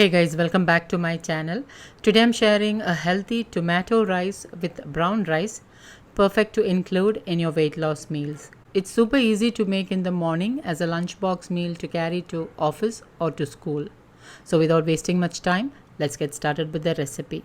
Hey guys, welcome back to my channel. Today I'm sharing a healthy tomato rice with brown rice, perfect to include in your weight loss meals. It's super easy to make in the morning as a lunchbox meal to carry to office or to school. So without wasting much time, let's get started with the recipe.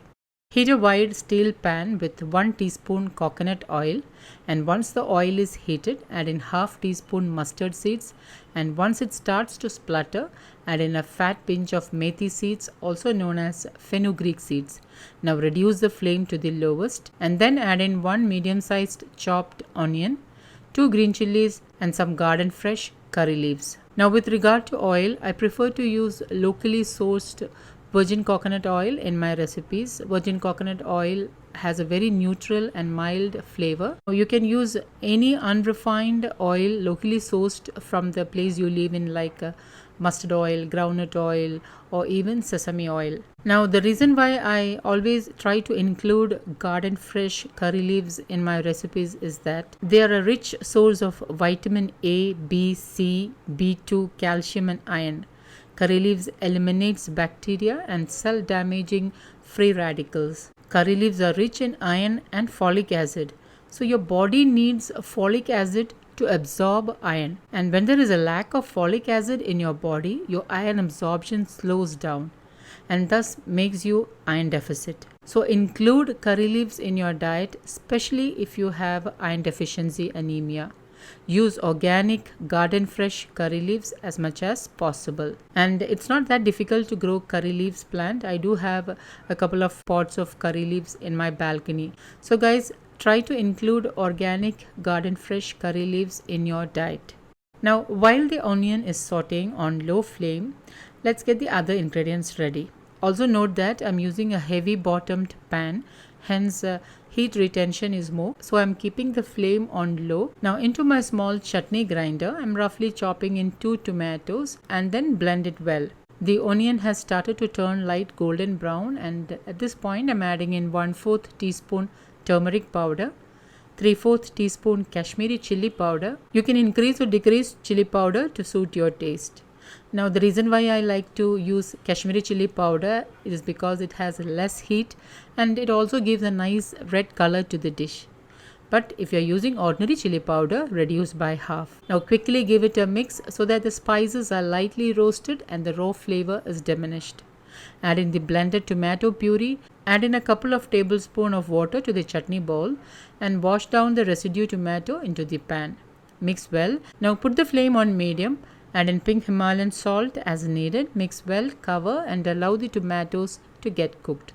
Heat a wide steel pan with 1 teaspoon coconut oil, and once the oil is heated, add in half teaspoon mustard seeds, and once it starts to splutter, add in a fat pinch of methi seeds, also known as fenugreek seeds. Now reduce the flame to the lowest and then add in 1 medium-sized chopped onion, 2 green chillies and some garden fresh curry leaves. Now with regard to oil, I prefer to use locally sourced virgin coconut oil in my recipes. Virgin coconut oil has a very neutral and mild flavor. You can use any unrefined oil locally sourced from the place you live in, like mustard oil, groundnut oil, or even sesame oil. Now the reason why I always try to include garden fresh curry leaves in my recipes is that they are a rich source of vitamin A, B, C, B2, calcium and iron. Curry leaves eliminates bacteria and cell-damaging free radicals. Curry leaves are rich in iron and folic acid. So your body needs folic acid to absorb iron. And when there is a lack of folic acid in your body, your iron absorption slows down and thus makes you iron deficit. So include curry leaves in your diet, especially if you have iron deficiency anemia. Use organic garden fresh curry leaves as much as possible. And it's not that difficult to grow curry leaves plant. I do have a couple of pots of curry leaves in my balcony. So guys, try to include organic garden fresh curry leaves in your diet. Now while the onion is sauteing on low flame, let's get the other ingredients ready. Also note that I'm using a heavy bottomed pan, hence heat retention is more, so I'm keeping the flame on low. Now into my small chutney grinder, I'm roughly chopping in 2 tomatoes and then blend it well. The onion has started to turn light golden brown, and at this point I'm adding in 1/4 teaspoon turmeric powder, 3/4 teaspoon kashmiri chilli powder. You can increase or decrease chilli powder to suit your taste. Now the reason why I like to use kashmiri chilli powder is because it has less heat and it also gives a nice red color to the dish. But if you are using ordinary chilli powder, reduce by half. Now quickly give it a mix so that the spices are lightly roasted and the raw flavor is diminished. Add in the blended tomato puree, add in a couple of tablespoons of water to the chutney bowl and wash down the residue tomato into the pan. Mix well. Now put the flame on medium. Add in pink Himalayan salt as needed. Mix well, cover and allow the tomatoes to get cooked.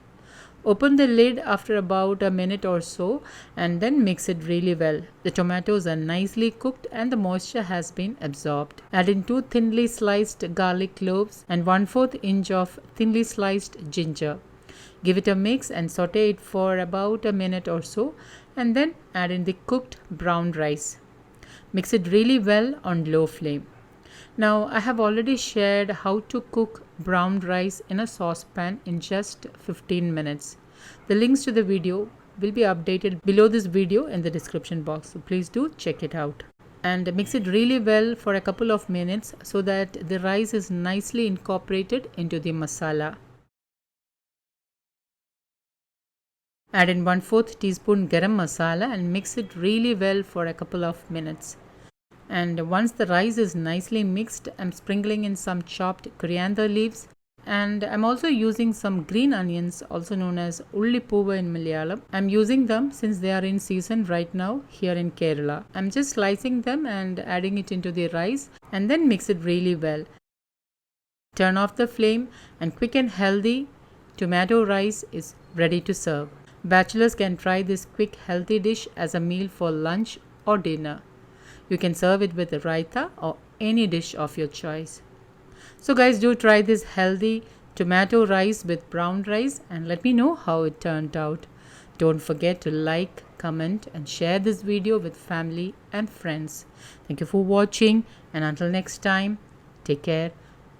Open the lid after about a minute or so and then mix it really well. The tomatoes are nicely cooked and the moisture has been absorbed. Add in 2 thinly sliced garlic cloves and 1/4 inch of thinly sliced ginger. Give it a mix and saute it for about a minute or so and then add in the cooked brown rice. Mix it really well on low flame. Now I have already shared how to cook brown rice in a saucepan in just 15 minutes. The links to the video will be updated below this video in the description box, so please do check it out. And mix it really well for a couple of minutes so that the rice is nicely incorporated into the masala. Add in 1/4 teaspoon garam masala and mix it really well for a couple of minutes. And once the rice is nicely mixed, I'm sprinkling in some chopped coriander leaves, and I'm also using some green onions, also known as ullipuvu in Malayalam. I'm using them since they are in season right now here in Kerala. I'm just slicing them and adding it into the rice and then mix it really well. Turn off the flame and quick and healthy tomato rice is ready to serve. Bachelors can try this quick healthy dish as a meal for lunch or dinner. You can serve it with a raita or any dish of your choice. So guys, do try this healthy tomato rice with brown rice and let me know how it turned out. Don't forget to like, comment and share this video with family and friends. Thank you for watching, and until next time, take care.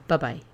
Bye-bye.